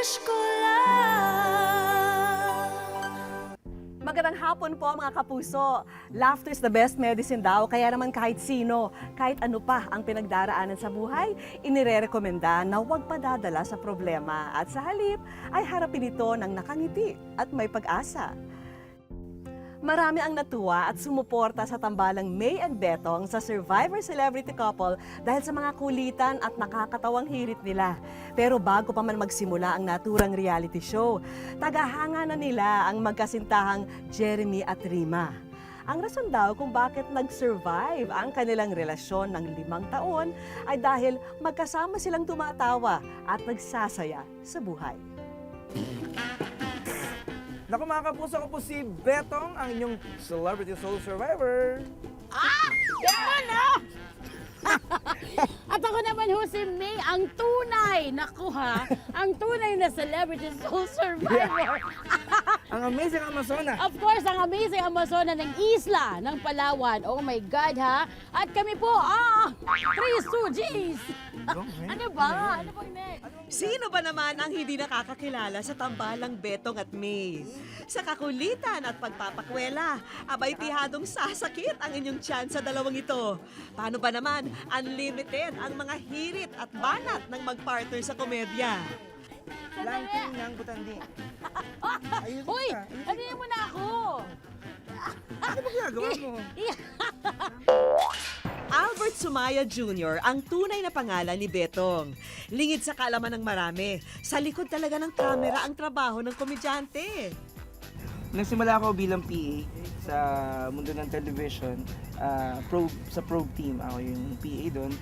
wish ko lang. Magandang hapon po mga kapuso. Laughter is the best medicine daw, kaya naman kahit sino, kahit ano pa ang pinagdaraanan sa buhay, inirerekomenda na huwag padadala sa problema at sa halip ay harapin ito ng nakangiti at may pag-asa. Marami ang natuwa at sumuporta sa tambalang May and Betong sa Survivor Celebrity Couple dahil sa mga kulitan at nakakatawang hirit nila. Pero bago pa man magsimula ang naturang reality show, tagahanga na nila ang magkasintahang Jeremy at Rima. Ang rason daw kung bakit nag-survive ang kanilang relasyon ng 5 taon ay dahil magkasama silang tumatawa at nagsasaya sa buhay. Naku mga kapuso, ako po si Betong, ang inyong Celebrity Soul Survivor. Yan na! At ako naman ho si May, ang tunay, naku ha, ang tunay na Celebrity Soul Survivor. Ang amazing Amazona. Of course, ang amazing Amazona ng Isla ng Palawan. Oh my God ha! At kami po, 3 Stooges! Ano ba? Ano po next? Sino ba naman ang hindi nakakakilala sa tambalang Betong at May? Sa kakulitan at pagpapakwela, abay tihadong sasakit ang inyong chance sa dalawang ito. Paano ba naman, unlimited ang mga hirit at banat ng magpartner sa komedya? Langking ng butandi. Ayun Uy! ka. Ano mo na ako? Ano ba ginagawa mo? Albert Sumaya Jr. ang tunay na pangalan ni Betong. Lingid sa kaalaman ng marami, sa likod talaga ng kamera ang trabaho ng komedyante. Nagsimula ako bilang PA sa mundo ng television, sa probe team. Ako yung PA doon.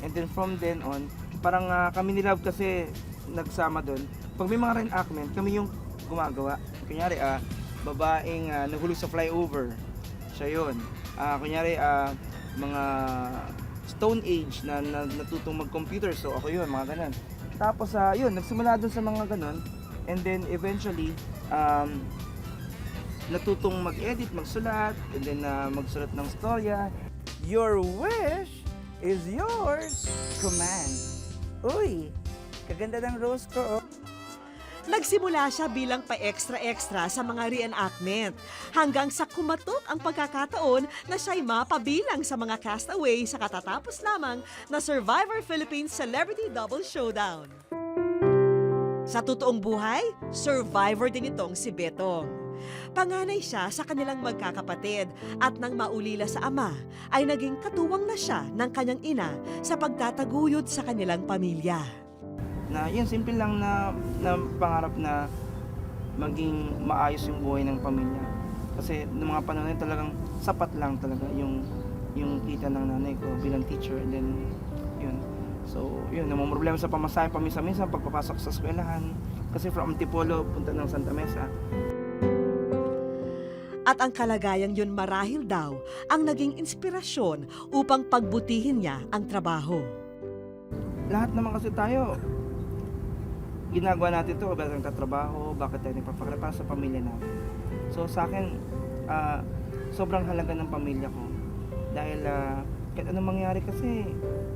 And then from then on, parang kami ni Love kasi nagsama doon. Pag may mga reenactment, kami yung gumagawa. Kunyari, babaeng nahulog sa flyover. Siya yun. Kunyari, mga Stone Age na natutong mag-computer. So ako yun, mga ganun. Tapos yun, nagsimula doon sa mga ganun. And then eventually, natutong mag-edit, magsulat, and then magsulat ng storya. Your wish is yours command. Uy, kaganda ng rose ko. Nagsimula siya bilang pa-extra-extra sa mga reenactment hanggang sa kumatok ang pagkakataon na siya'y mapabilang sa mga castaway sa katatapos lamang na Survivor Philippines Celebrity Double Showdown. Sa totoong buhay, survivor din itong si Betong. Panganay siya sa kanilang magkakapatid at nang maulila sa ama ay naging katuwang na siya ng kanyang ina sa pagtataguyod sa kanilang pamilya. Na yun, simple lang na pangarap na maging maayos yung buhay ng pamilya. Kasi noong mga panahon na talagang sapat lang talaga yung kita ng nanay ko bilang teacher, and then yun. So yun, namang problema sa pamasahe paminsan-minsan pagpapasok sa eskwelahan kasi from Antipolo punta ng Santa Mesa. At ang kalagayang yun marahil daw ang naging inspirasyon upang pagbutihin niya ang trabaho. Lahat naman kasi tayo ginagawa natin ito, bakit nagtatrabaho, bakit tayo nagpapakala para sa pamilya natin. So sa akin, sobrang halaga ng pamilya ko. Dahil kahit anong mangyari kasi,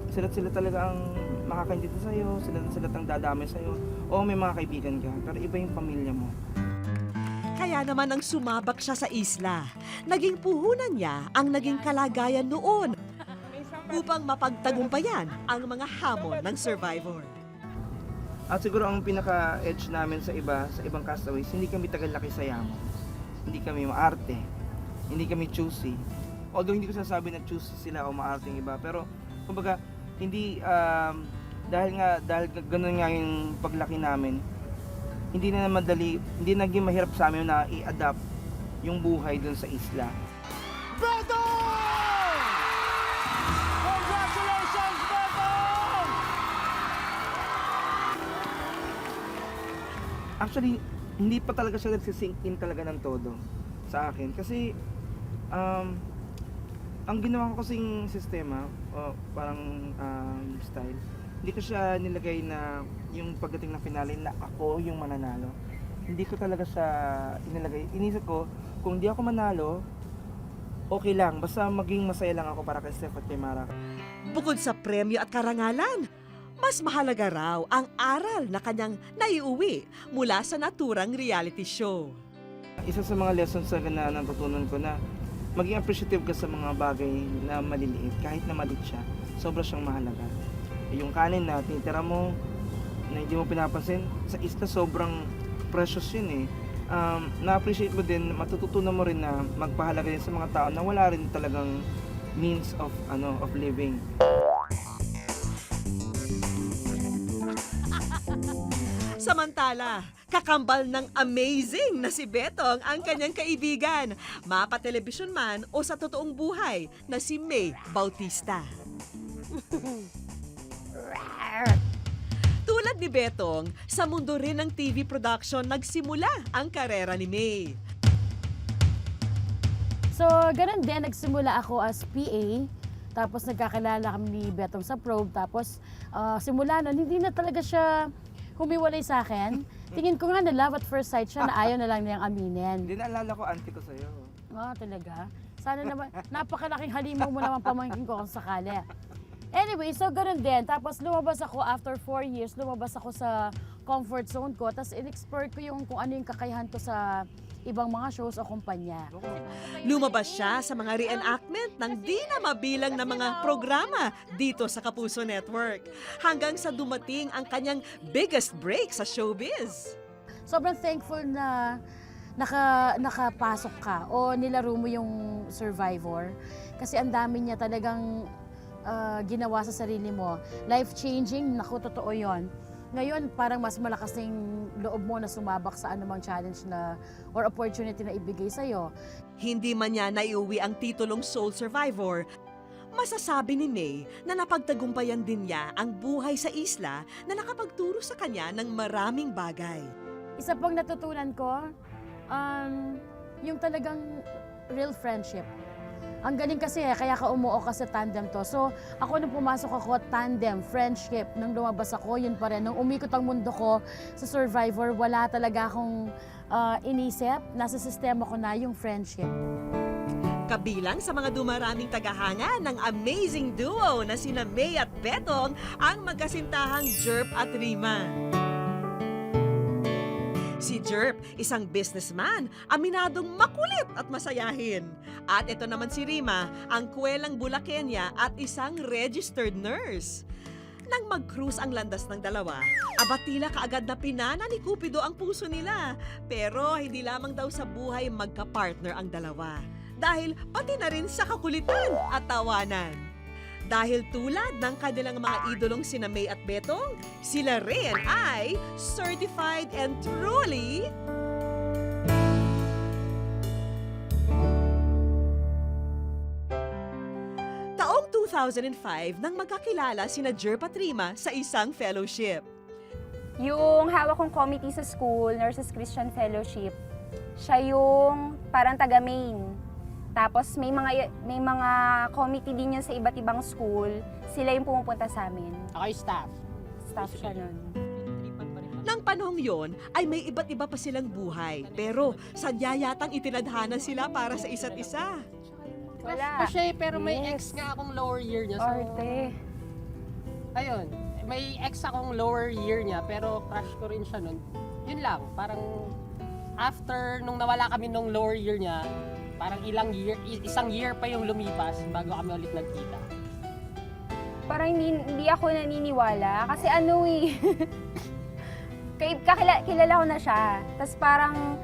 sila talaga ang makakaintindi sa'yo, sila ang dadamay sa'yo. Oo, may mga kaibigan ka, pero iba yung pamilya mo. Kaya naman nang sumabak siya sa isla, naging puhunan niya ang naging kalagayan noon upang mapagtagumpayan ang mga hamon ng survivor. At siguro ang pinaka-edge namin sa ibang castaways, hindi kami tagalaki sa yaman. Hindi kami maarte. Hindi kami choosy. Although hindi ko sasabi na choosy sila o maarte yung iba, pero kumbaga hindi dahil ganoon nga yung paglaki namin, hindi naging mahirap sa amin na i-adapt yung buhay dun sa isla. Actually, hindi pa talaga siya nagsisink in talaga ng todo sa akin. Kasi, ang ginawa ko kasing sistema, parang style, hindi ko siya nilagay na yung pagdating ng finale na ako yung mananalo. Hindi ko talaga siya inilagay. Inisip ko, kung di ako manalo, okay lang. Basta maging masaya lang ako para kay Steph at kay Mara. Bukod sa premyo at karangalan, Mas mahalaga raw ang aral na kanyang naiuwi mula sa naturang reality show. Isa sa mga lessons na natutunan ko na maging appreciative ka sa mga bagay na maliliit, kahit na maliit siya, sobra siyang mahalaga. Yung kanin na tinitira mo, na hindi mo pinapansin, sa isla sobrang precious yun eh. Na-appreciate mo din, matututunan mo rin na magpahalaga din sa mga tao na wala rin talagang means of living. Samantala, kakambal ng amazing na si Betong ang kanyang kaibigan, mapa-telebisyon man o sa totoong buhay na si May Bautista. Tulad ni Betong, sa mundo rin ng TV production nagsimula ang karera ni May. So, ganun din, nagsimula ako as PA. Tapos nagkakilala kami ni Betong sa Probe. Tapos simula nun, hindi na talaga siya humiwalay sa akin. Tingin ko nga na love at first sight siya na ayaw na lang niyang aminin. Hindi naalala ko, auntie ko sa'yo. Talaga? Sana naman, napakalaking halimaw mo naman pamangkin ko kung sakali. Anyway, so ganun din. Tapos lumabas ako after 4 years, lumabas ako sa comfort zone ko. Tapos in-explore ko yung kung ano yung kakayahan ko sa ibang mga shows o kumpanya. Lumabas siya sa mga reenactment ng di na mabilang na mga programa dito sa Kapuso Network. Hanggang sa dumating ang kanyang biggest break sa showbiz. Sobrang thankful na nakapasok ka o nilaro mo yung Survivor. Kasi ang dami niya talagang ginawa sa sarili mo. Life-changing, naku, totoo yun. Ngayon, parang mas malakas na yung loob mo na sumabak sa anumang challenge na or opportunity na ibigay sa'yo. Hindi man niya naiuwi ang titulong Soul Survivor, masasabi ni May na napagtagumpayan din niya ang buhay sa isla na nakapagturo sa kanya ng maraming bagay. Isa pang natutunan ko, yung talagang real friendship. Ang galing kasi kaya ka umuo ka sa tandem to. So, ako nung pumasok ako, tandem, friendship. Nung lumabas ako, yun pa rin. Nung umikot ang mundo ko sa Survivor, wala talaga akong inisip. Nasa sistema ko na yung friendship. Kabilang sa mga dumaraming tagahanga ng amazing duo na sina May at Betong ang magkasintahang Jerp at Rima. Si Jerp, isang businessman, aminadong makulit at masayahin. At ito naman si Rima, ang kwelang Bulakenya at isang registered nurse. Nang mag-cruise ang landas ng dalawa, abatila kaagad na pinana ni Cupido ang puso nila. Pero hindi lamang daw sa buhay magka-partner ang dalawa. Dahil pati na rin sa kakulitan at tawanan. Dahil tulad ng kanilang mga idolong sina May at Betong, sila rin ay certified and truly taong 2005 nang magkakilala sina Jerp at Rima sa isang fellowship. Yung hawak kong committee sa school, Nurses Christian Fellowship, siya yung parang taga-main. Tapos may mga committee din yun sa iba't ibang school. Sila yung pumupunta sa amin. Ako yung staff. Staff siya nun. Nang panahong yon ay may iba't iba pa silang buhay. Pero sadya yatang itinadhana sila para sa isa't isa. Wala. Kasi pero may Yes. ex nga akong lower year niya. So, Arte. ayun. May ex akong lower year niya pero crush ko rin siya nun. Yun lang. Parang after nung nawala kami nung lower year niya, parang isang year pa yung lumipas bago kami ulit nagkita. Parang hindi ako naniniwala. Kasi ano eh. Kilala ko na siya. Tapos parang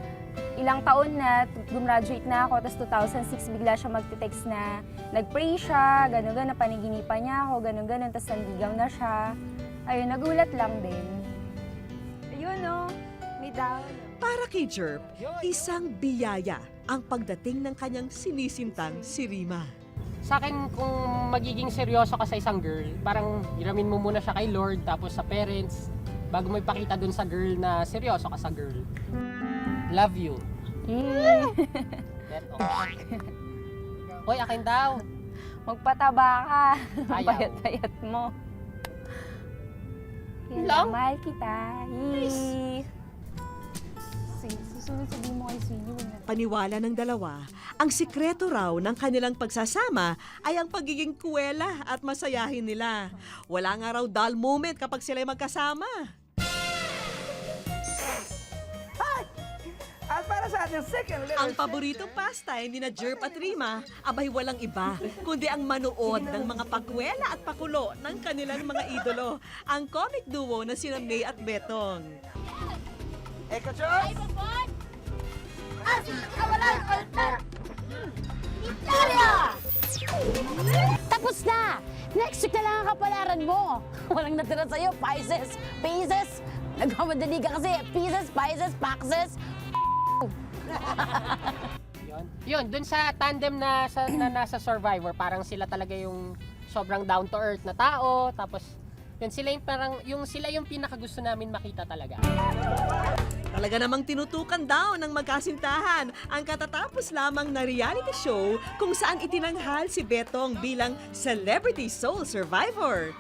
ilang taon na, gumraduate na ako. Tapos 2006 bigla siya magte-text na nag-pray siya, gano'n-gano'n, paniginipan niya ako, gano'n-gano'n. Tapos nandigaw na siya. Ayun, nagulat lang din. Ayun no, may down. Para kay Jerp, isang biyaya ang pagdating ng kanyang sinisintang si Rima. Sa akin, kung magiging seryoso ka sa isang girl, parang hiramin mo muna siya kay Lord, tapos sa parents, bago mo ipakita dun sa girl na seryoso ka sa girl. Love you. That all. Hoy, akin daw. Magpataba ka. Ayaw. Payat-payat mo. Lang? Mahal kita. Yee. Susunod sabihin mo kay Cindy, huwag na. Paniwala ng dalawa, ang sikreto raw ng kanilang pagsasama ay ang pagiging kuwela at masayahin nila. Wala nga raw dull moment kapag sila'y magkasama. At para sa ating second little Ang paboritong pastime ni na Jerp at Rima, abay walang iba, kundi ang manood ng mga pakwela at pakulo ng kanilang mga idolo, ang comic duo na sina May at Betong. Eko Chos! Tapos na! Next week na lang ang kapalaran mo. Walang natira sa'yo, Pisces, Pisces. Nagmamadali ka kasi, Pisces, Pisces, Paxes. Yun, dun sa tandem na nasa Survivor, parang sila talaga yung sobrang down to earth na tao. Tapos yun sila yung parang sila yung pinakagusto namin makita talaga. Talaga namang tinutukan daw ng magkasintahan ang katatapos lamang na reality show kung saan itinanghal si Betong bilang Celebrity Soul Survivor.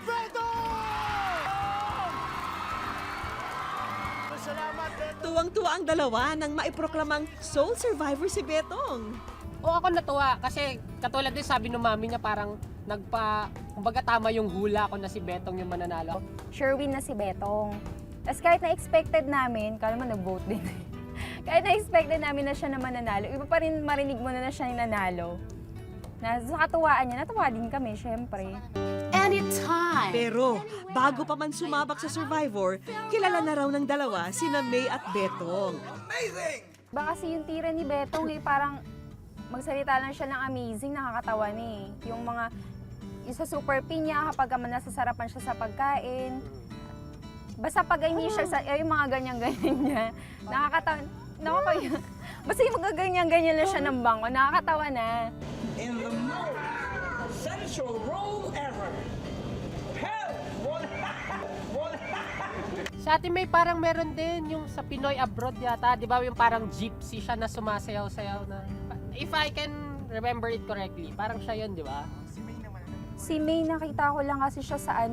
Tuwang-tuwa ang dalawa nang maiproklamang Soul Survivor si Betong. O ako natuwa kasi katulad din sabi ng mami niya parang kumbaga tama yung hula ko na si Betong yung mananalo. Sure win na si Betong. Tapos kahit na-expected namin, kala mo nag-vote din. Kahit na-expected namin na siya na mananalo, iba pa rin marinig mo na siya yung nanalo. Na sa katuwaan niya, natuwa din kami, syempre. Anytime! Pero bago pa man sumabak sa Survivor, kilala na raw ng dalawa sina May at Betong. Baka kasi yung tira ni Betong parang magsalita lang siya ng amazing, nakakatawa eh. Yung sa super pinya, kapag nasasarapan siya sa pagkain. Basta pag hindi siya, yung mga ganyan-ganyan niya, nakakatawa. Basta yung mga ganyan-ganyan na siya ng bangko, nakakatawa na. In the most sensual role ever. Hell! Sa atin may parang meron din yung sa Pinoy Abroad yata, di ba yung parang gypsy siya na sumasayaw-sayaw na. If I can remember it correctly, parang siya yun, di ba? Si May, nakita ko lang kasi siya sa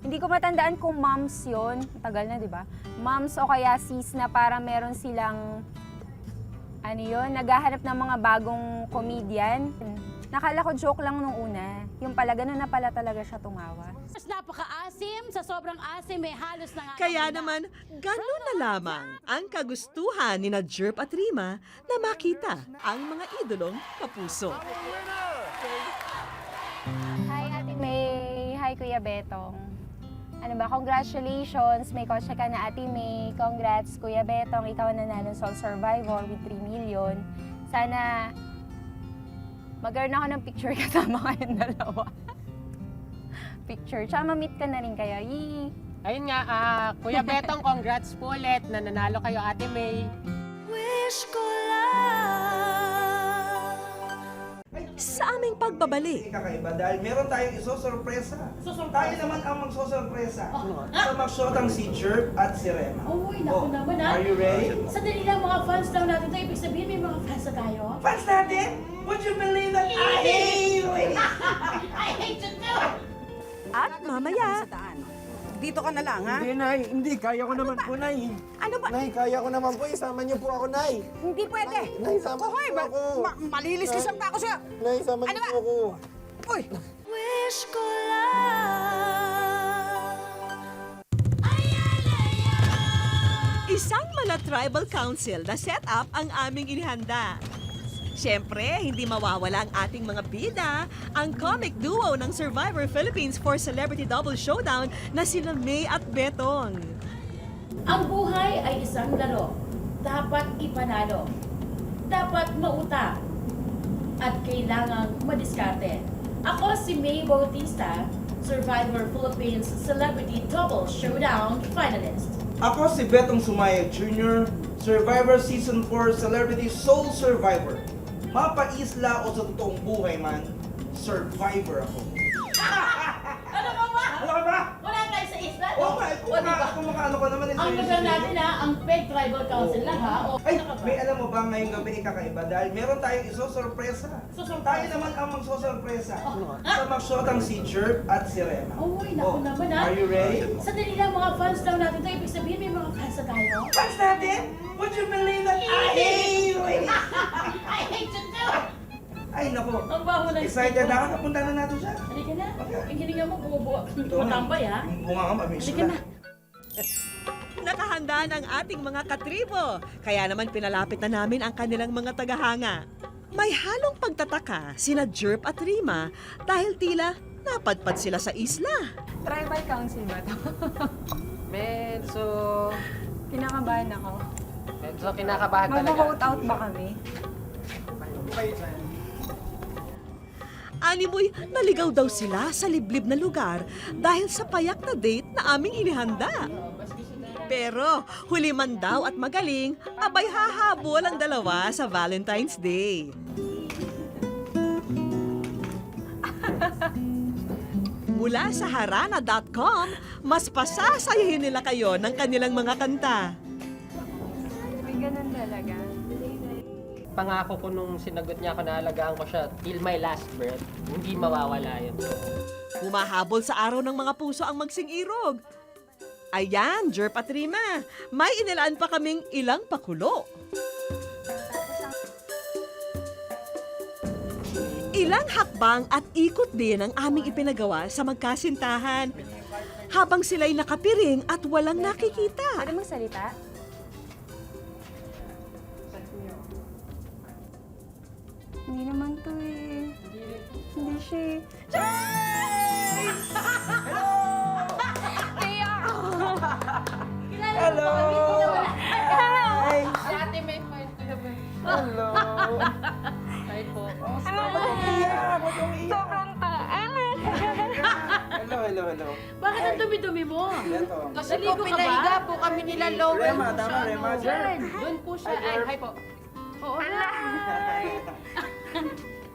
hindi ko matandaan kung moms yun, tagal na, di ba? Moms o kaya sis na para meron silang, naghahanap ng mga bagong comedian. Nakala ko joke lang nung una. Yung pala, ganun na pala talaga siya tumawa. Mas napaka-asim, sa sobrang asim, may halos na nga. Kaya naman, ganun na lamang ang kagustuhan ni na Jerp at Rima na makita ang mga idolong kapuso. Hi, Ate May. Hi, Kuya Betong. Congratulations. May kotse ka na, Ate May. Congrats, Kuya Betong. Ikaw ang nanalo Soul Survivor with 3 million. Sana magkaroon ako ng picture kasama kayong dalawa. Picture. Tsaka ma-meet ka na rin kayo. Yee! Ayun nga, Kuya Betong, congrats po ulit na nanalo kayo, Ate May. Sa aming pagbabalik, Kakaiba dahil meron tayong isosorpresa. Tayo naman ang magsosorpresa. Sa magshotang si Jerp at si Rema. Uy, naku naman, ha? Are you ready? Sandali lang, mga fans lang natin ito. Ibig sabihin, may mga fans na tayo. Fans natin? Would you believe that I hate you? I hate you too! at mamaya, Dito ka na lang, ha? Hindi, Nay. Hindi. Kaya ko naman po, Nay. Ano ba? Nay, kaya ko naman po. Isama niyo po ako, Nay. Hindi pwede. Nay, sama Hoy, niyo po ako. maliliskisan pa ako sa'yo. Nay, sama Ano niyo ba? po ako. Uy! isang mala tribal council na set up ang aming inihanda. Siyempre, hindi mawawala ang ating mga bida, ang comic duo ng Survivor Philippines for Celebrity Double Showdown na sina May at Betong. Ang buhay ay isang laro. Dapat ipanalo. Dapat mauta. At kailangang madiskarte. Ako si May Bautista, Survivor Philippines Celebrity Double Showdown finalist. Ako si Betong Sumayag Jr., Survivor Season 4 Celebrity Soul Survivor. Mapaisla o sa totoong buhay man, Survivor ako. Ano ka ba? Ano ka ba? Wala tayo sa isla? Oo nga, kung makaano ka naman. Ang lugar natin ha, ang PEG Tribal Council lang ha. O, Ay, ano ka ba? may alam mo ba ngayong gabi kakaiba dahil meron tayong isosorpresa. Susurpresa? Tayo naman ang magsosorpresa. Sa magshotang si Jerp at si Rema. Uy, naku naman, ha? Are you ready? Sandali lang, mga fans lang natin ito. Ibig sabihin, may mga fans Asa tayo? Fans natin? Would you believe that I hate you? I hate you too! Ay, naku. Ang baho na Excited na ako. Napunta na natin siya. Halika na. Okay. Ang hininga mo, bumubuo. Tumatambay ha. Yung bunga nga, mamiss Halika na. Nakahanda ng ating mga katribo, kaya naman pinalapit na namin ang kanilang mga tagahanga. May halong pagtataka sina Jerp at Rima dahil tila napadpad sila sa isla. Tribal council ba to? Medyo, Kinakabahan ako. medyo kinakabahan talaga. Mag-vote out ba kami? Animoy, naligaw daw sila sa liblib na lugar dahil sa payak na date na aming inihanda. Pero huli man daw at magaling, abay hahabol ang dalawa sa Valentine's Day. Mula sa harana.com, mas pasasayahin nila kayo ng kanilang mga kanta. May ganun talaga. Pangako ko nung sinagot niya ako na alagaan ko siya till my last breath, hindi mawawala yun. Humahabol sa araw ng mga puso ang magsing-irog. Ayan, Jerp at Rima, may inilaan pa kaming ilang pakulo. Ilang hakbang at ikot din ang aming ipinagawa sa magkasintahan. Habang sila'y nakapiring at walang nakikita. Pwede magsalita? Hindi naman to eh. Hindi siya eh. Hello! Hi! Si Ate May Fight naman. Hello! Hi po. Ba't umiiyak? Ba't umiiyak? Sobrang taan. Hello, hello, hello. Bakit ang dumi-dumi mo? Ito. Kasi po pinahiga po kami nila Lowen. Rema, tama, Rema. Doon. Doon po siya. Ay, hi po. Oo.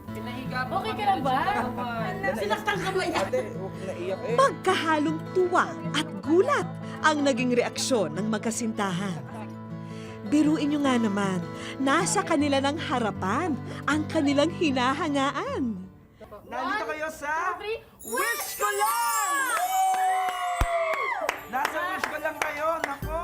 Pinahiga po Okay kami ka lang ba? doon. Sinaktan ka ba yan? Ate, huwag naiyak eh. Magkahalong tuwa at gulat ang naging reaksyon ng magkasintahan. Biruin nyo nga naman, nasa kanila ng harapan ang kanilang hinahangaan. Nandito kayo sa Wish Ko Lang! Nasa Wish Ko Lang kayo, nako!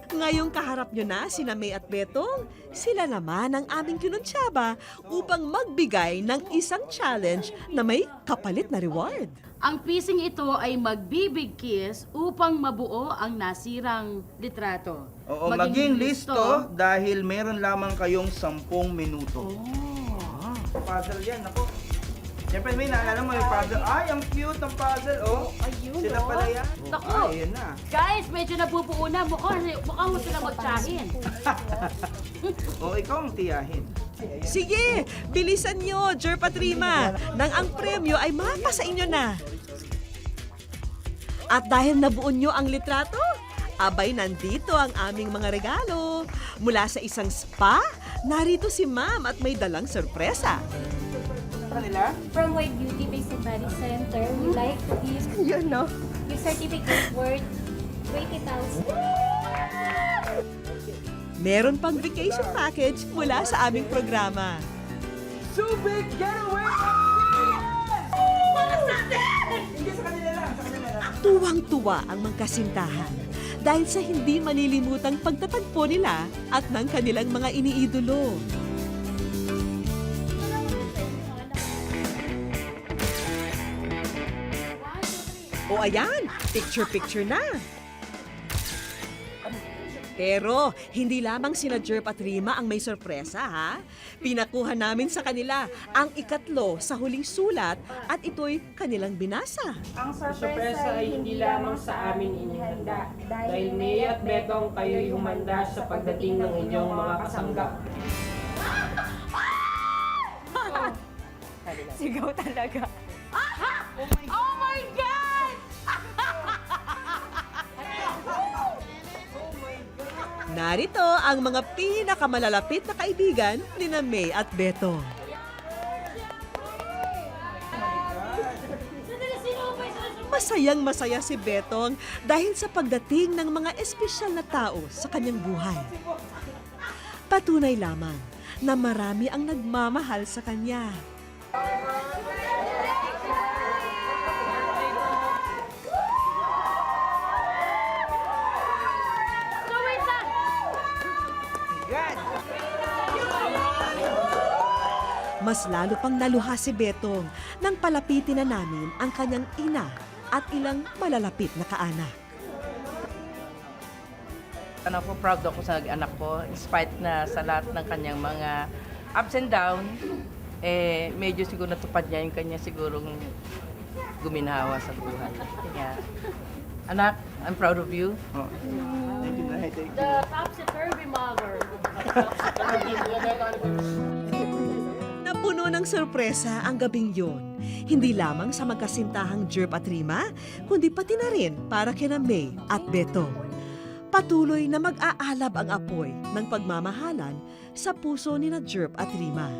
Ngayong kaharap nyo na sina May at Betong, sila naman ang aming kinuntsaba upang magbigay ng isang challenge na may kapalit na reward. Ang pising ito ay magbibig kiss upang mabuo ang nasirang litrato. Oo, maging listo dahil meron lamang kayong 10 minuto. Ah, puzzle yan, ako. Siyempre, may naalala mo yung puzzle. Ay, ang cute ng puzzle, oh. Ayun, Sila pala yan. Naku. Ay, yun na. Guys, medyo nabubuo na. Mukhang mo sila magtsahin. O, ikaw ang tiyahin. Sige, bilisan nyo, Jerp at Rima, nang ang premyo ay mapasa inyo na. At dahil nabuo nyo ang litrato, abay nandito ang aming mga regalo. Mula sa isang spa, narito si Ma'am at may dalang sorpresa. Kanila? From White Beauty Face and Body Center, we like to give Yun, no? your certificate worth 20,000. Meron pang vacation package mula sa aming programa. Subic Getaway! Hindi sa kanila lang, sa kanila lang. Tuwang-tuwa ang magkasintahan dahil sa hindi malilimutang pagtatagpo nila at ng kanilang mga iniidolo. O ayan, picture-picture na. Pero hindi lamang sina Jerp at Rima ang may sorpresa, ha? Pinakuha namin sa kanila ang ikatlo sa huling sulat at ito'y kanilang binasa. Ang Sorpresa ay hindi lamang sa amin inihanda. Dahil May at Betong kayo'y humanda sa pagdating ng inyong mga kasanggap. Sigaw talaga. Oh my God! Narito ang mga pinakamalalapit na kaibigan ni na May at Beto. Masayang masaya si Betong dahil sa pagdating ng mga espesyal na tao sa kanyang buhay. Patunay lamang na marami ang nagmamahal sa kanya. Mas lalo pang naluha si Betong nang palapitin na namin ang kanyang ina at ilang malalapit na kaanak. Anak ko, proud ako sa anak ko. In spite na sa lahat ng kanyang mga ups and down, medyo siguro natupad niya yung kanya sigurong guminhawa sa buhay. Kaya, anak, I'm proud of you. Oh. Thank you, Nay. Thank you. The topsy-turvy mother. Napuno ng sorpresa ang gabing yon. Hindi lamang sa magkasintahang Jerp at Rima, kundi pati na rin para kina May at Beto. Patuloy na mag-aalab ang apoy ng pagmamahalan sa puso ni na Jerp at Rima.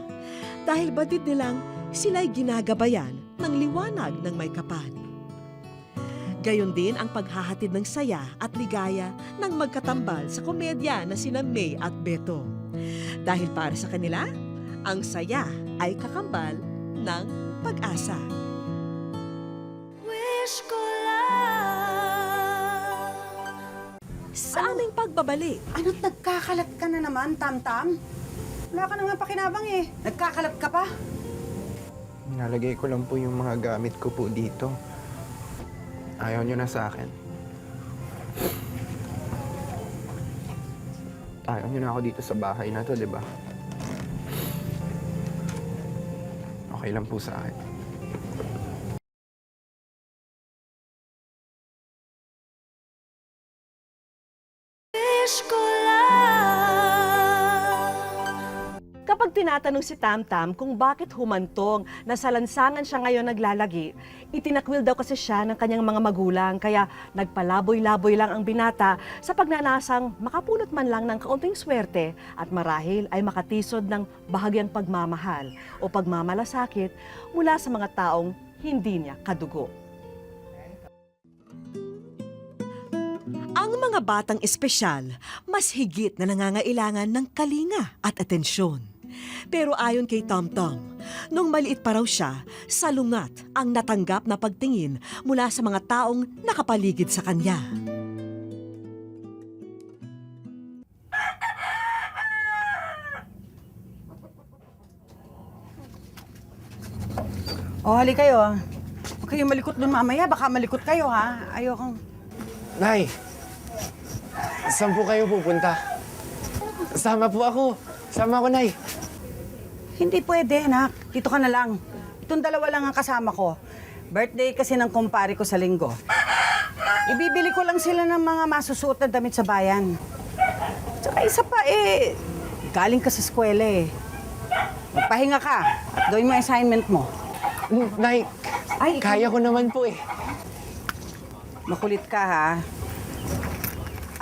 Dahil batid nilang sila'y ginagabayan ng liwanag ng may kapal. Gayon din ang paghahatid ng saya at ligaya ng magkatambal sa komedya na sina May at Beto. Dahil para sa kanila, ang saya ay kakambal ng pag-asa. Wish ko lang. Sa aming pagbabalik, Ano't nagkakalat ka na naman, Tam-Tam? Wala ka na nga pakinabang eh. Nagkakalat ka pa? Nalagay ko lang po yung mga gamit ko po dito. Ayaw nyo na sa akin. Ayaw nyo na ako dito sa bahay na to, di ba? Okay lang po sa akin. Wish ko lang. kapag tinatanong si Tam-Tam kung bakit humantong na sa lansangan siya ngayon naglalagi, itinakwil daw kasi siya ng kanyang mga magulang kaya nagpalaboy-laboy lang ang binata sa pagnanasang makapulot man lang ng kaunting swerte at marahil ay makatisod ng bahagyang pagmamahal o pagmamalasakit mula sa mga taong hindi niya kadugo. Ang mga batang espesyal, mas higit na nangangailangan ng kalinga at atensyon. Pero ayon kay Tom-Tom, nung maliit pa raw siya, salungat ang natanggap na pagtingin mula sa mga taong nakapaligid sa kanya. Oh, hali kayo. Huwag kayong malikot doon mamaya. Baka malikot kayo, ha? Ayokong... Nay! Saan po kayo pupunta? Sama po ako. Sama ko, Nay. Hindi pwede, anak. Dito ka na lang. Itong dalawa lang ang kasama ko. Birthday kasi ng kumpare ko sa linggo. Ibibili ko lang sila ng mga masusuot na damit sa bayan. Tsaka isa pa galing ka sa eskwela Magpahinga ka at gawin mo yung assignment mo. Nay, Ay, kaya ko naman po Makulit ka, ha?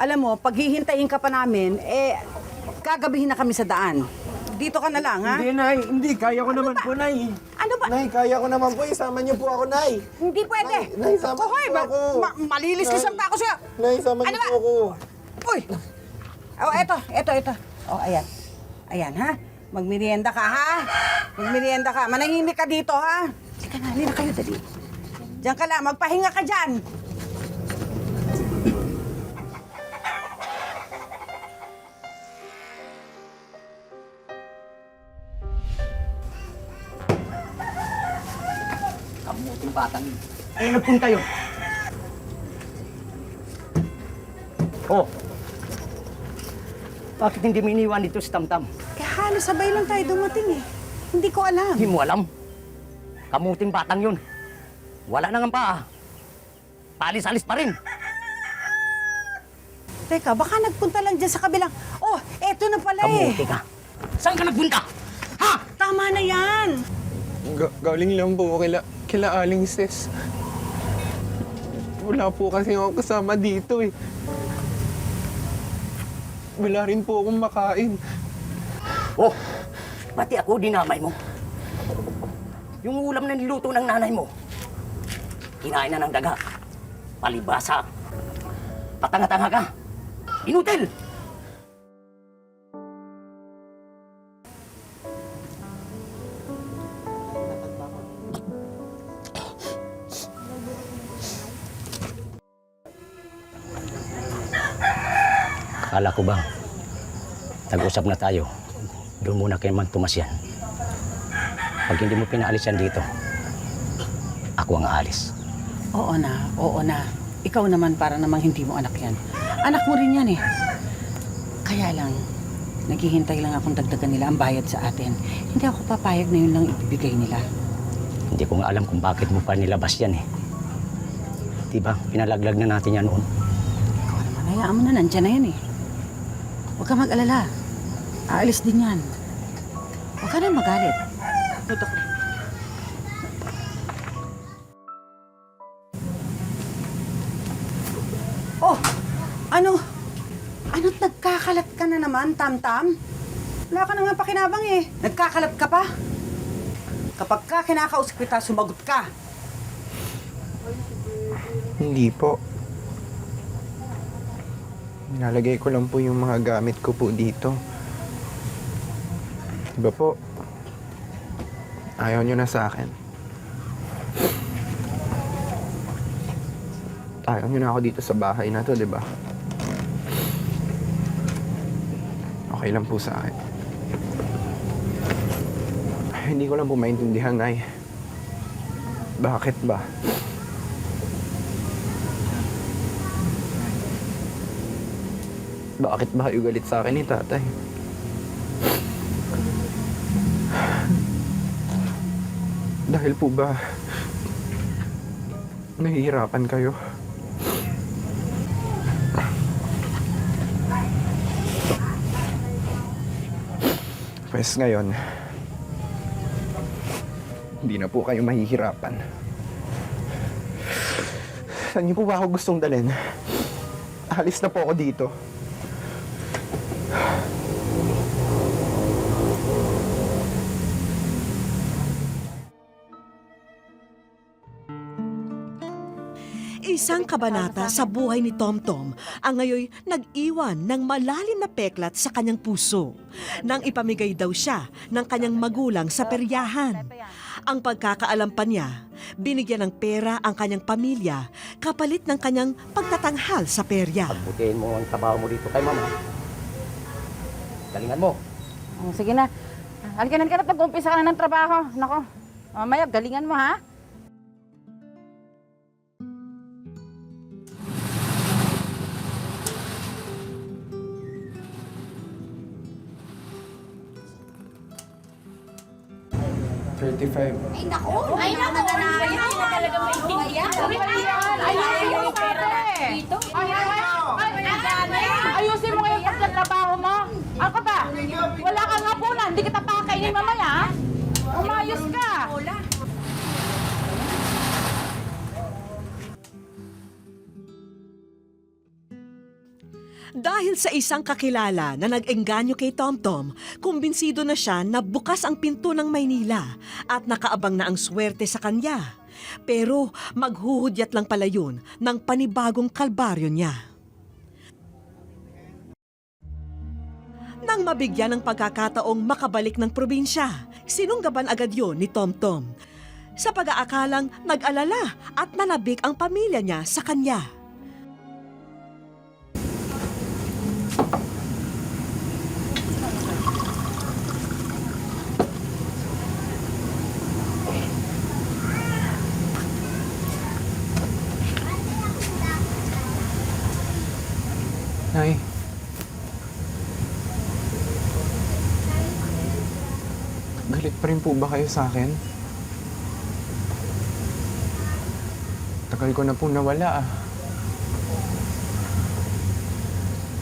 Alam mo, pag hihintayin ka pa namin, gagabihin na kami sa daan. Dito ka na lang, ha? Hindi, Nay. Hindi. Kaya ko naman po, Nay. Ano ba? Nay, kaya ko naman po. Isama niyo po ako, Nay. Hindi pwede. Nay, sama Hoy, niyo po ako. malilis-lisan pa ako sa'yo. Nay, sama Ano niyo ba? po ako. Uy! Oh, eto. Oh, ayan. Ayan, ha? Magmerienda ka, ha? Magmerienda ka. Manahimik ka dito, ha? Sige na, halina kayo, dali. Diyan ka lang. Magpahinga ka dyan. Kamuting batang yun. Ay, nagpunta yun. Oh. Bakit hindi mo iniwan dito si Tam-Tam? Halos sabay lang tayo dumating, Hindi ko alam. Hindi mo alam. Kamuting batang yun. Wala na nga paa. Palis-alis pa rin. Teka, baka nagpunta lang dyan sa kabilang... Oh, eto na pala Kamuti ka. Saan ka nagpunta? Ha? Tama na yan. Galing lang po kila Aling Sis. Wala po kasi ako kasama dito Wala rin po akong makain. Oh, pati ako dinamay mo. Yung ulam na niluto ng nanay mo, kinain na ng daga. Palibasa. Patanga-tanga ka. Inutil! Akala ko ba, nag-usap na tayo. Doon muna kay Man Tomas yan. Pag hindi mo pinaalis yan dito, ako ang aalis. Oo na, oo na. Ikaw naman para namang hindi mo anak yan. Anak mo rin yan eh. Kaya lang, naghihintay lang akong dagdagan nila ang bayad sa atin. Hindi ako papayag na yun lang ibibigay nila. Hindi ko nga alam kung bakit mo pa nilabas yan eh. Diba, pinalaglag na natin yan noon. Ikaw naman, hayaan mo na, nandyan na yan eh. Huwag ka mag-alala. Aalis din yan. Huwag ka na magalit. Tutok. Oh, ano? Ano't nagkakalat ka na naman, Tam-Tam? Wala ka na nga pakinabang eh. Nagkakalat ka pa? Kapag ka kinakausap kita, sumagot ka. Hindi po. Nilalagay ko lang po yung mga gamit ko po dito. Diba po? Ayaw nyo na sa akin. Ayaw nyo na ako dito sa bahay na to, diba? Okay lang po sa akin. Hindi ko lang po maintindihan, Nay. Bakit ba? Bakit ba kayo galit sa akin ni Tatay? Dahil po ba nahihirapan kayo? Pues ngayon, hindi na po kayo mahihirapan. Saan niyo po ba ako gustong dalhin? Alis na po ako dito. Isang kabanata sa buhay ni Tom-Tom ang ngayon nag-iwan ng malalim na peklat sa kanyang puso nang ipamigay daw siya ng kanyang magulang sa peryahan. Ang pagkakaalam pa niya, binigyan ng pera ang kanyang pamilya kapalit ng kanyang pagtatanghal sa perya. Pagbutihin mo ang trabaho mo dito kay Mama. Galingan mo. Oh, sige na. Halika na, nag-umpisa ka na ng trabaho. Nako, mamaya galingan mo ha. Ayusin mo ngayon pagkatrabaho mo. Ako ba? Wala kang hapunan. Hindi kita pakainin mamaya. Ha? Umayos ka. Dahil sa isang kakilala na nag-engganyo kay Tom-Tom, kumbinsido na siya na bukas ang pinto ng Maynila at nakaabang na ang swerte sa kanya. Pero maghuhudyat lang pala yun ng panibagong kalbaryo niya. Nang mabigyan ng pagkakataong makabalik ng probinsya, sinunggaban agad yon ni Tom-Tom. Sa pag-aakalang nag-alala at nanabik ang pamilya niya sa kanya. Nay. Galit pa rin po ba kayo sa akin? Tagal ko na po nawala ah.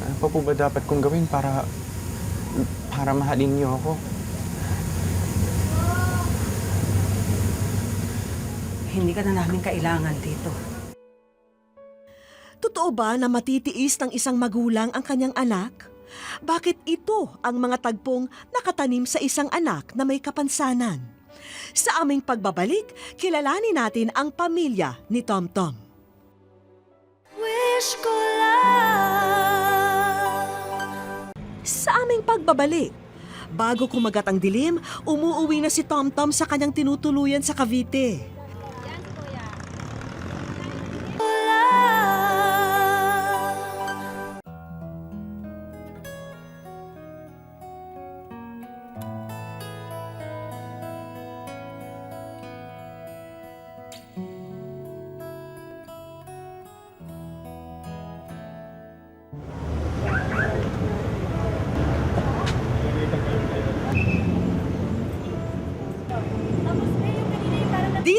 Ano pa po ba dapat kong gawin para mahalin niyo ako? Hindi ka na namin kailangan dito. Totoo ba na matitiis ng isang magulang ang kanyang anak? Bakit ito ang mga tagpong nakatanim sa isang anak na may kapansanan? Sa aming pagbabalik, kilalanin natin ang pamilya ni Tom-Tom. Wish ko lang. Sa aming pagbabalik, bago kumagat ang dilim, umuuwi na si Tom-Tom sa kanyang tinutuluyan sa Cavite.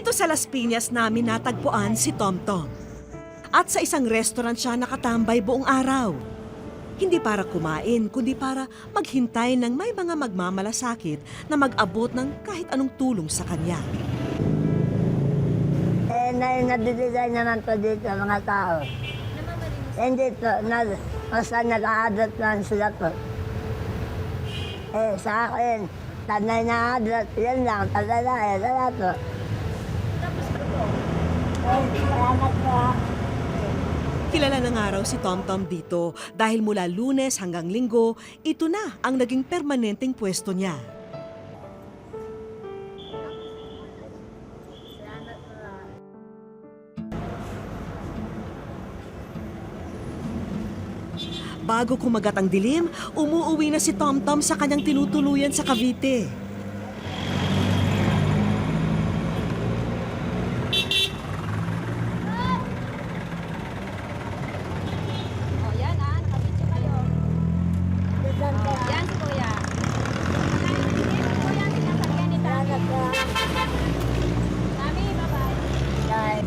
Dito sa Las Piñas namin natagpuan si Tomtom. At sa isang restaurant siya nakatambay buong araw. Hindi para kumain, kundi para maghintay ng may mga magmamalasakit na mag-abot ng kahit anong tulong sa kanya. Nabibigay naman po dito mga tao. Hindi po, basta nag-a-adot lang sila po. Sa akin, tanay na adot, yan lang, talala, wala po. Salamat po. Kilala ng araw si Tomtom dito dahil mula Lunes hanggang Linggo, ito na ang naging permanenteng pwesto niya. Bago kumagat ang dilim, umuuwi na si Tomtom sa kanyang tinutuluyan sa Cavite. Yan si Kuya. Salamat po. Mami, bye-bye.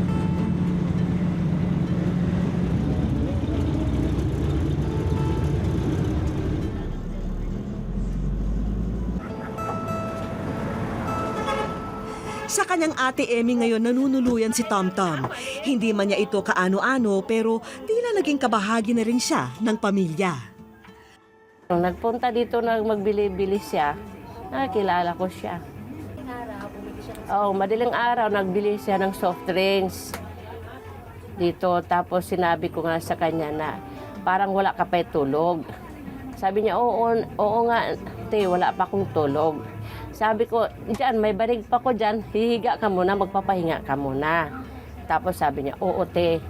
Sa kanyang ate Emmy ngayon nanunuluyan si Tomtom. Hindi man niya ito kaano-ano pero tila naging kabahagi na rin siya ng pamilya. Nung nagpunta dito na magbili-bili siya, nakilala ko siya. Oo, madaling araw nagbili siya ng soft drinks dito. Tapos sinabi ko nga sa kanya na parang wala ka pa tulog. Sabi niya, oo nga, te, wala pa akong tulog. Sabi ko, dyan, may barig pa ko dyan, hihiga ka muna, magpapahinga ka muna. Tapos sabi niya, oo, te.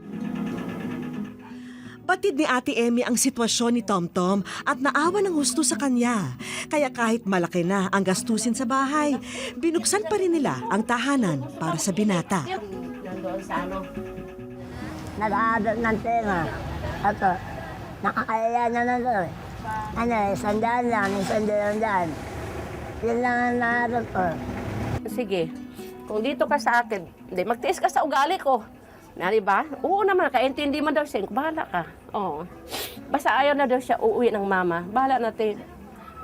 Batid ni Ate Emmy ang sitwasyon ni Tomtom at naawa ng husto sa kanya. Kaya kahit malaki na ang gastusin sa bahay, binuksan pa rin nila ang tahanan para sa binata. Nandoon sa ano? Nag-a-adot ng tema. Ito, nakakaya na na ito. Ano, 100 lang, 100. Yun lang ang naharap ko. Sige, kung dito ka sa akin, hindi, magtiis ka sa ugali ko. Nari ba? Oo naman, kaintindi man daw siya. Bahala ka. Oo. Basta ayaw na daw siya uuwi ng mama. Bahala natin.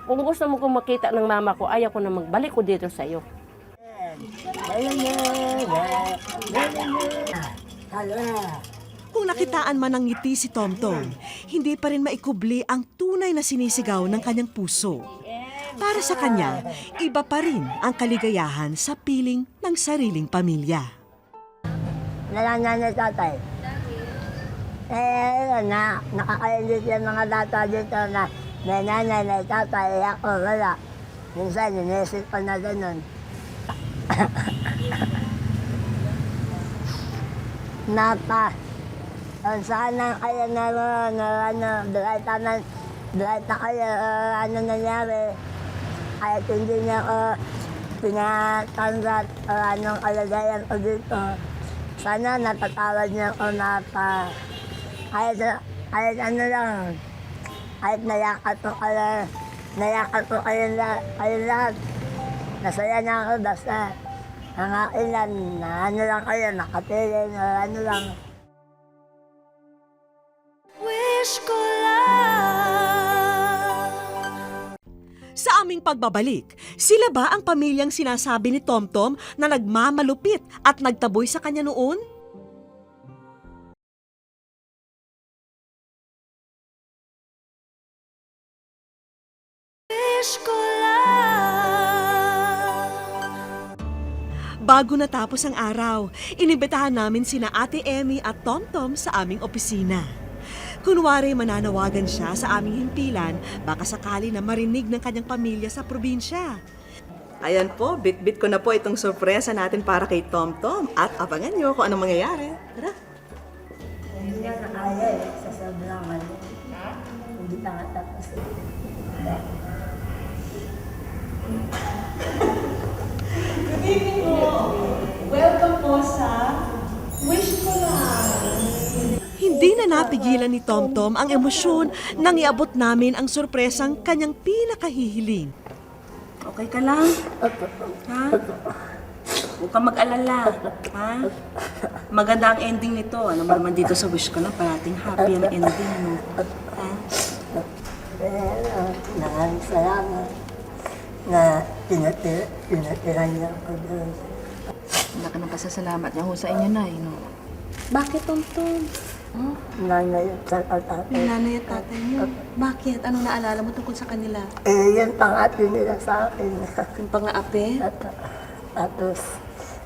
Kung gusto mo kong makita ng mama ko, ayaw ko na magbalik ko dito sa'yo. Kung nakitaan man ng ngiti si Tomtom, hindi pa rin maikubli ang tunay na sinisigaw ng kanyang puso. Para sa kanya, iba pa rin ang kaligayahan sa piling ng sariling pamilya. Nalanyan ni tatay. Nakakainit yung mga data dito na may nanay, may tatay, ako, wala. Minsan, inisip ko na ganun. Sana kaya bright na kayo, ano nangyari. Kahit hindi niya ako pinatanggap o anong kalagayan ko dito. Sana natatawad niya ako na kahit ano lang, kahit nayakat ko kayo lahat. Nasaya na ako basta mga ilan na ano lang kayo, nakapiling o ano lang. Wish ko lang. Sa aming pagbabalik, sila ba ang pamilyang sinasabi ni Tomtom na nagmamalupit at nagtaboy sa kanya noon? Wish ko lang. Bago natapos ang araw, inibitahan namin sina Ate Emmy at Tomtom sa aming opisina. Kunwari mananawagan siya sa aming himpilan, baka sakali na marinig ng kanyang pamilya sa probinsya. Ayan po, bit-bit ko na po itong sorpresa natin para kay Tomtom at abangan nyo kung anong mangyayari. Tara! Hindi ka kaya sa sobrang ano. Hindi ka nga tapos. Good evening po! Welcome po sa Wish Ko Lang! Hindi na napigilan ni Tomtom ang emosyon nang iabot namin ang sorpresang kanyang pinakahihiling. Okay ka lang? Ha? Huwag kang mag-alala, ha? Maganda ang ending nito. Ano ba naman dito sa wish ko na parating happy ang ending, no? Ha? Maraming salamat na pinatiran niya ako doon. Laki ng pasasalamat niya ho sa inyo, Nay, no? Bakit, Tonton? Nanay at tatay. Yung nanay at tatay mo. Bakit? Anong naalala mo tungkol sa kanila? Yan pang-ati nila sa akin. Yung pang-aape? Tapos,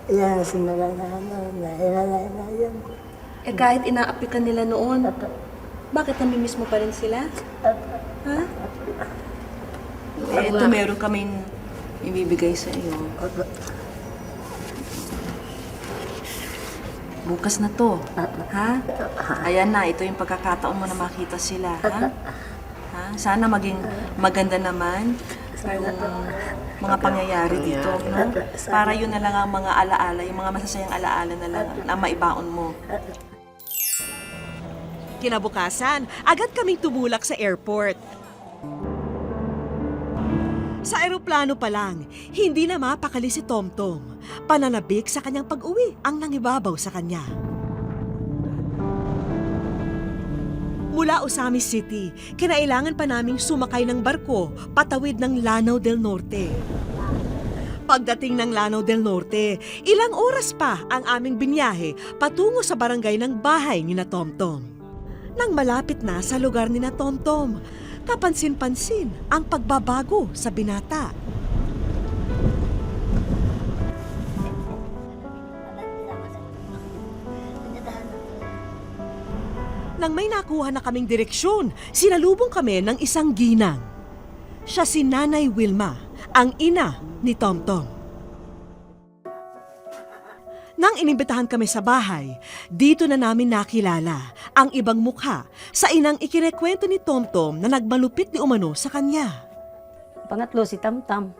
yan, sinala na nahilalay na yun. Eh kahit inaapi ka nila noon, bakit namimiss mo pa rin sila? Ha? Eh, ito meron kaming ibibigay sa iyo. Bukas na to. Ha? Ayan na, ito yung pagkakataon mo na makita sila. Ha? Ha? Sana maging maganda naman yung mga pangyayari dito. No? Para yun na lang ang mga alaala, yung mga masasayang alaala na lang na maibaon mo. Kinabukasan, agad kaming tumulak sa airport. Sa eroplano pa lang, hindi na mapakali si Tomtom. Pananabik sa kanyang pag-uwi ang nangibabaw sa kanya. Mula Osamis City, kinailangan pa naming sumakay ng barko patawid ng Lanao del Norte. Pagdating ng Lanao del Norte, ilang oras pa ang aming binyahe patungo sa barangay ng bahay ni na Tomtom. Nang malapit na sa lugar ni na Tomtom, kapansin-pansin ang pagbabago sa binata. Nang may nakuha na kaming direksyon, sinalubong kami ng isang ginang. Siya si Nanay Wilma, ang ina ni Tomtom. Nang inimbitahan kami sa bahay, dito na namin nakilala ang ibang mukha sa inang ikinekwento ni Tomtom na nagmalupit ni umano sa kanya. Pangatlo si Tamtam.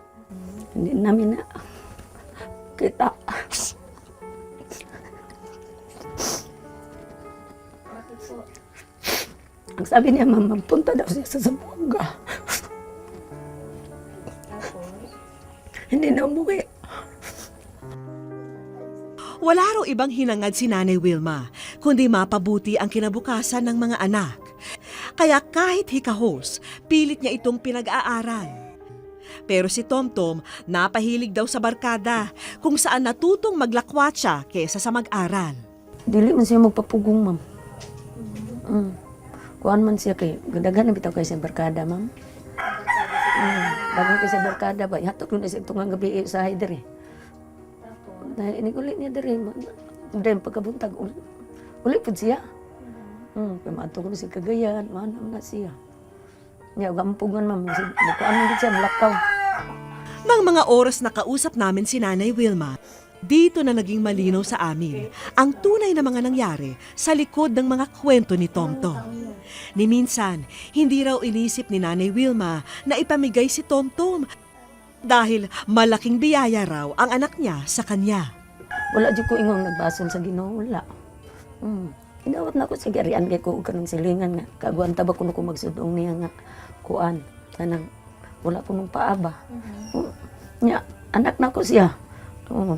Hindi namin na kita. Ang sabi niya, Mama, punta daw siya sa Zamboanga. Hindi na umuwi. Wala raw ibang hinangad si Nanay Wilma, kundi mapabuti ang kinabukasan ng mga anak. Kaya kahit hikahos, pilit niya itong pinag-aaral. Pero si Tomtom, napahilig daw sa barkada, kung saan natutong maglakwatsa kesa sa mag-aral. Dili man siya magpapugong, Ma'am. Kuan man siya kay, gadagan na bitaw kay sa barkada, Ma'am. Bago kay sa barkada ba, hatok nun siya itong gabi sa Haider eh. Dahil inigulit niya diri, dahil pagkabuntag, ulit po siya. Kaya mato ko na siya Cagayan, manam na siya. Niya, gampugan, Ma'am. Bukaan mo din siya, malakaw. Nang mga oras na kausap namin si Nanay Wilma, dito na naging malinaw sa amin ang tunay na mga nangyari sa likod ng mga kwento ni Tomtom. Ni minsan, hindi raw inisip ni Nanay Wilma na ipamigay si Tomtom dahil malaking biyaya raw ang anak niya sa kanya. Wala dyan ko ingong nagbasol sa Ginoo, wala. Inawat na ko sa garian kay ko kanang silingan nga. Kaguan taba ko ko magsudong niya nga kuan. Tanang wala ko nung paaba. Nya, anak na ko siya.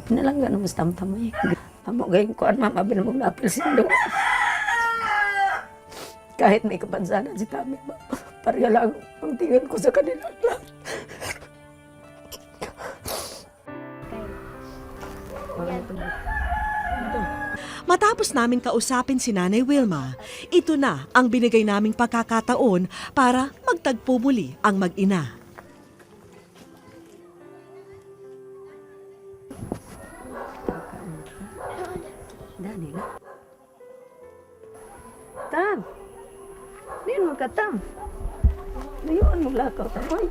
Pinalangga na mas tamtamay. Amo gayong kuan, Mama, binamog na apel sindo. Kahit may kapansanan si Tami, pareha lang ang tingin ko sa kanila lahat. Matapos namin kausapin si Nanay Wilma, ito na ang binigay naming pagkakataon para magtagpo muli ang mag-ina. Dani na. Tam! Diyan mo ka, Tam. Dayuan mo lakaw, Tamoy.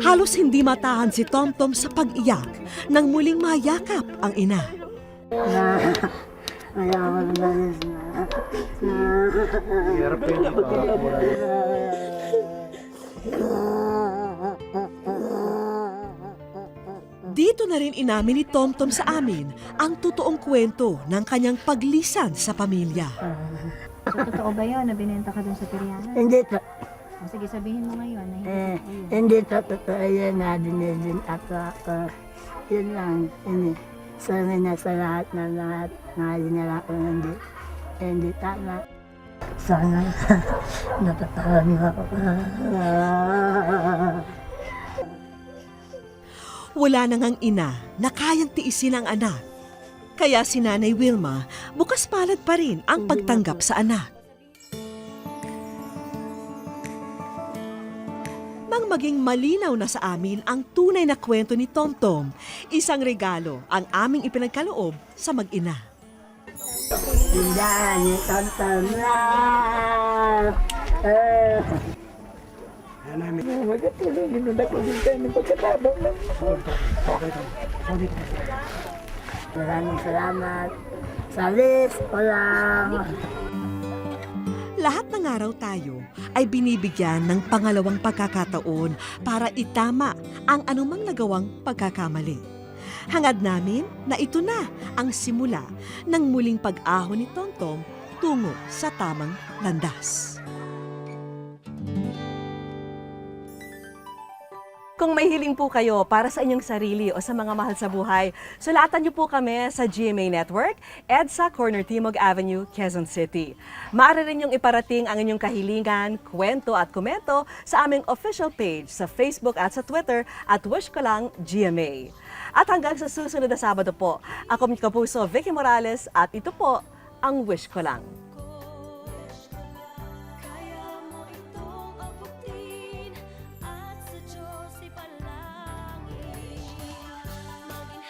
Halos hindi matahan si Tomtom sa pag-iyak nang muling mayakap ang ina. Mayaman na yun. Hirap yun. Dito na rin inamin ni Tomtom sa amin ang totoong kwento ng kanyang paglisan sa pamilya. Totoo ba yun na binenta ka dun sa Periana? Hindi to. Sige, sabihin mo ngayon na Hindi to totoo yan na dinidin ako. Yun lang. Sabi na sa lahat na lahat na dinala ko hindi tama. Sana natatawa niyo ako. Wala nang ang ina na kayang tiisin ang anak. Kaya si Nanay Wilma, bukas palad pa rin ang pagtanggap sa anak. Nang maging malinaw na sa amin ang tunay na kwento ni Tomtom, isang regalo ang aming ipinagkaloob sa mag-ina. Tindahan ni Tomtom na. Maraming salamat. Salis ko lang. Lahat ng araw tayo ay binibigyan ng pangalawang pagkakataon para itama ang anumang nagawang pagkakamali. Hangad namin na ito na ang simula ng muling pag-ahon ni Tomtom tungo sa tamang landas. Kung may hiling po kayo para sa inyong sarili o sa mga mahal sa buhay, sulatan niyo po kami sa GMA Network, EDSA Corner Timog Avenue, Quezon City. Maaari rin niyong iparating ang inyong kahilingan, kwento at komento sa aming official page sa Facebook at sa Twitter at Wish Ko Lang GMA. At hanggang sa susunod na Sabado po, ako Kapuso Vicky Morales at ito po ang Wish Ko Lang.